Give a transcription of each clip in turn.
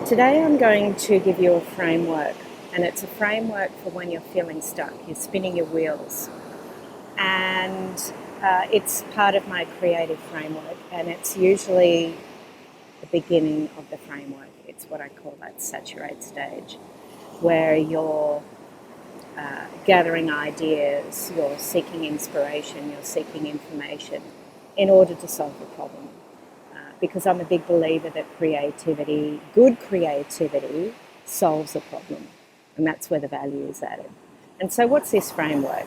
Today I'm going to give you a framework, and it's a framework for when you're feeling stuck, you're spinning your wheels. And it's part of my creative framework, and it's usually the beginning of the framework. It's what I call that saturate stage, where you're gathering ideas, you're seeking inspiration, you're seeking information in order to solve the problem. Because I'm a big believer that creativity, good creativity, solves a problem. And that's where the value is added. And so what's this framework?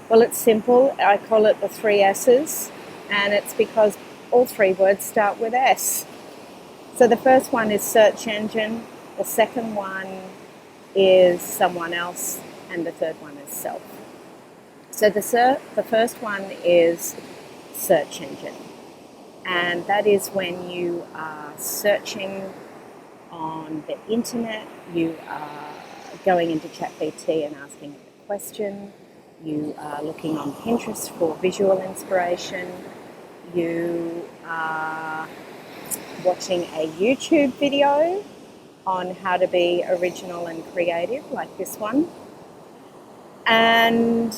Well, it's simple. I call it the 3S's, and it's because all three words start with S. So the first one is search engine, the second one is someone else, and the third one is self. So the first one is search engine. And that is when you are searching on the internet, you are going into ChatGPT and asking it a question, you are looking on Pinterest for visual inspiration, you are watching a YouTube video on how to be original and creative, like this one, and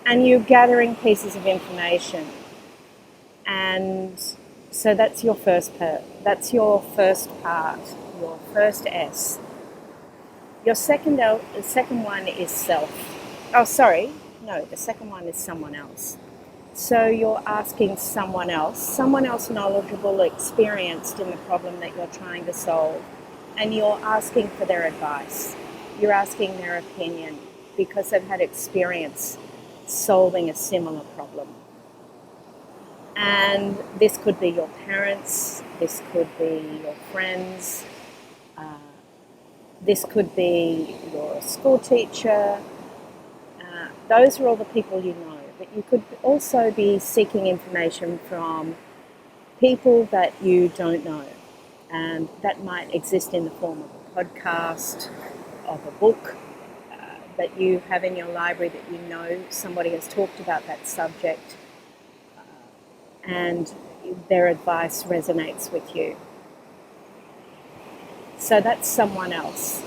you're gathering pieces of information. And so that's your first part. That's your first part, your first S. Your second one is self. Oh, sorry. No, the second one is someone else. So you're asking someone else knowledgeable, experienced in the problem that you're trying to solve, and you're asking for their advice. You're asking their opinion because they've had experience solving a similar problem. And this could be your parents, this could be your friends, this could be your school teacher. Those are all the people you know. But you could also be seeking information from people that you don't know. And that might exist in the form of a podcast, of a book that you have in your library that you know somebody has talked about that subject, and their advice resonates with you. So that's someone else.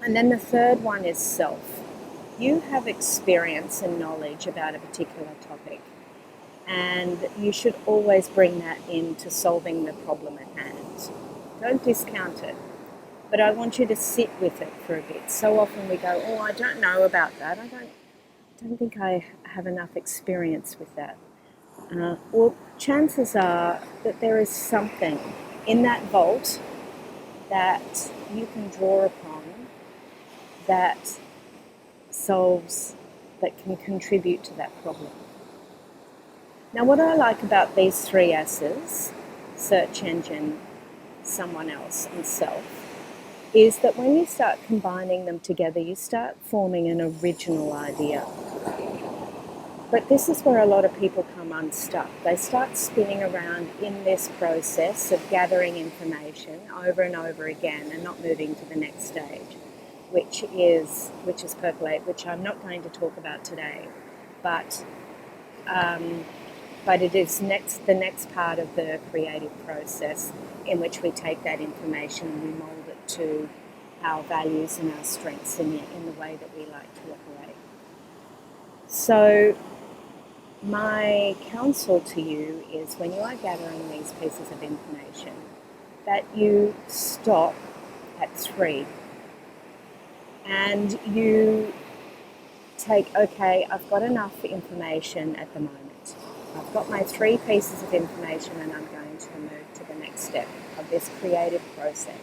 And then the third one is self. You have experience and knowledge about a particular topic, and you should always bring that into solving the problem at hand. Don't discount it, but I want you to sit with it for a bit. So often we go, oh, I don't know about that. I don't think I have enough experience with that. Well, chances are that there is something in that vault that you can draw upon that can contribute to that problem. Now, what I like about these 3S's, search engine, someone else, and self, is that when you start combining them together, you start forming an original idea. But this is where a lot of people come unstuck. They start spinning around in this process of gathering information over and over again and not moving to the next stage, which is percolate, which I'm not going to talk about today. But it is the next part of the creative process in which we take that information and we mould it to our values and our strengths in the way that we like to operate. So my counsel to you is when you are gathering these pieces of information that you stop at 3 and you take, okay, I've got enough information at the moment. I've got my 3 pieces of information and I'm going to move to the next step of this creative process.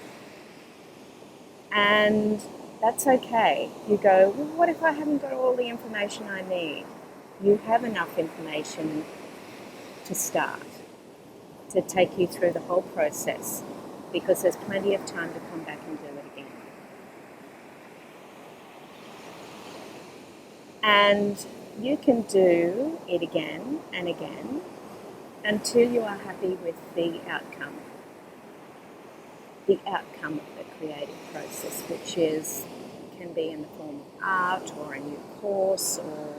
And that's okay. You go, well, what if I haven't got all the information I need? You have enough information to start, to take you through the whole process, because there's plenty of time to come back and do it again. And you can do it again and again until you are happy with the outcome of the creative process, which can be in the form of art or a new course or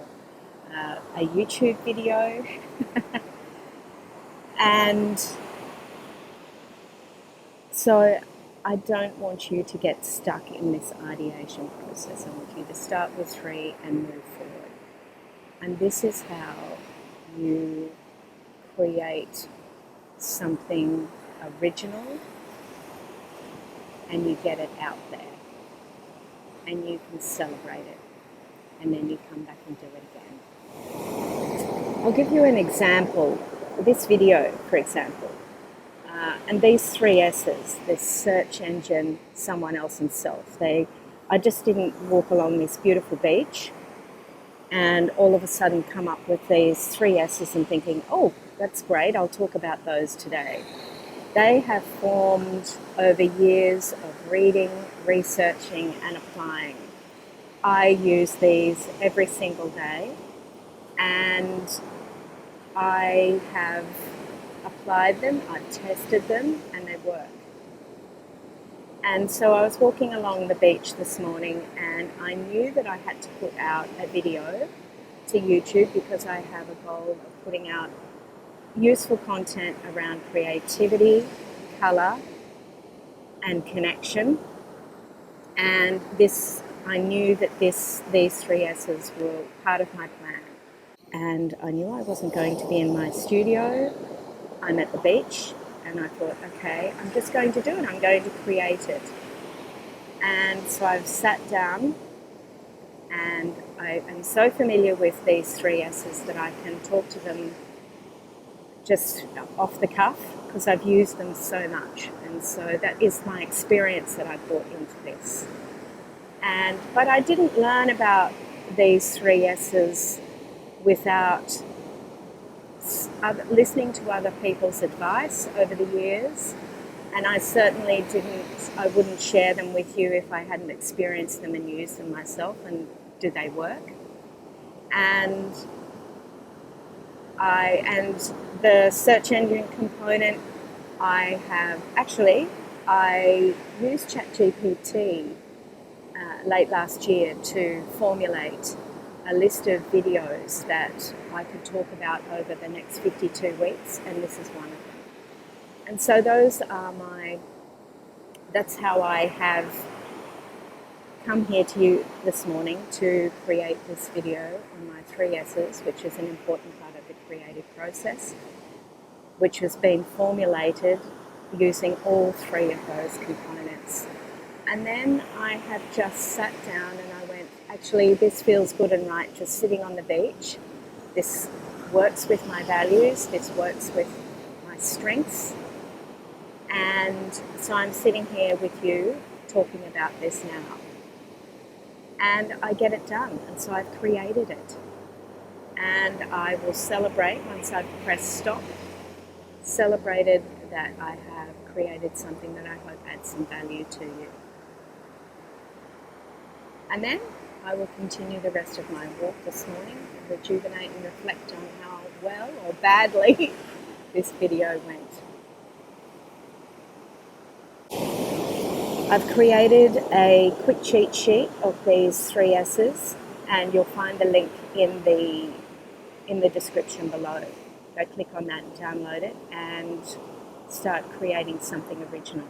a YouTube video. So I don't want you to get stuck in this ideation process. I want you to start with 3 and move forward. And this is how you create something original and you get it out there and you can celebrate it, and then you come back and do it again. I'll give you an example. This video, for example, and these 3 S's, this search engine, someone else, and self. I just didn't walk along this beautiful beach and all of a sudden come up with these 3 S's and thinking, oh, that's great, I'll talk about those today. They have formed over years of reading, researching, and applying. I use these every single day, and I have applied them, I've tested them, and they work. And so I was walking along the beach this morning, and I knew that I had to put out a video to YouTube because I have a goal of putting out useful content around creativity, colour, and connection. And I knew that these 3 S's were part of my plan. And I knew I wasn't going to be in my studio. I'm at the beach, and I thought, okay, I'm just going to do it. I'm going to create it. And so I've sat down, and I am so familiar with these 3 S's that I can talk to them just off the cuff because I've used them so much. And so that is my experience that I brought into this. But I didn't learn about these 3 S's without listening to other people's advice over the years, and I certainly wouldn't share them with you if I hadn't experienced them and used them myself. And do they work? And the search engine component, I used ChatGPT late last year to formulate a list of videos that I could talk about over the next 52 weeks, and this is one of them. And so that's how I have come here to you this morning to create this video on my 3 S's, which is an important part of the creative process, which has been formulated using all 3 of those components. And then I have just sat down and I went, actually, this feels good and right, just sitting on the beach. This works with my values, this works with my strengths. And so I'm sitting here with you talking about this now. And I get it done, and so I've created it. And I will celebrate once I've pressed stop, celebrated that I have created something that I hope adds some value to you. And then I will continue the rest of my walk this morning and rejuvenate and reflect on how well or badly this video went. I've created a quick cheat sheet of these 3 S's, and you'll find the link in the description below. Go click on that and download it and start creating something original.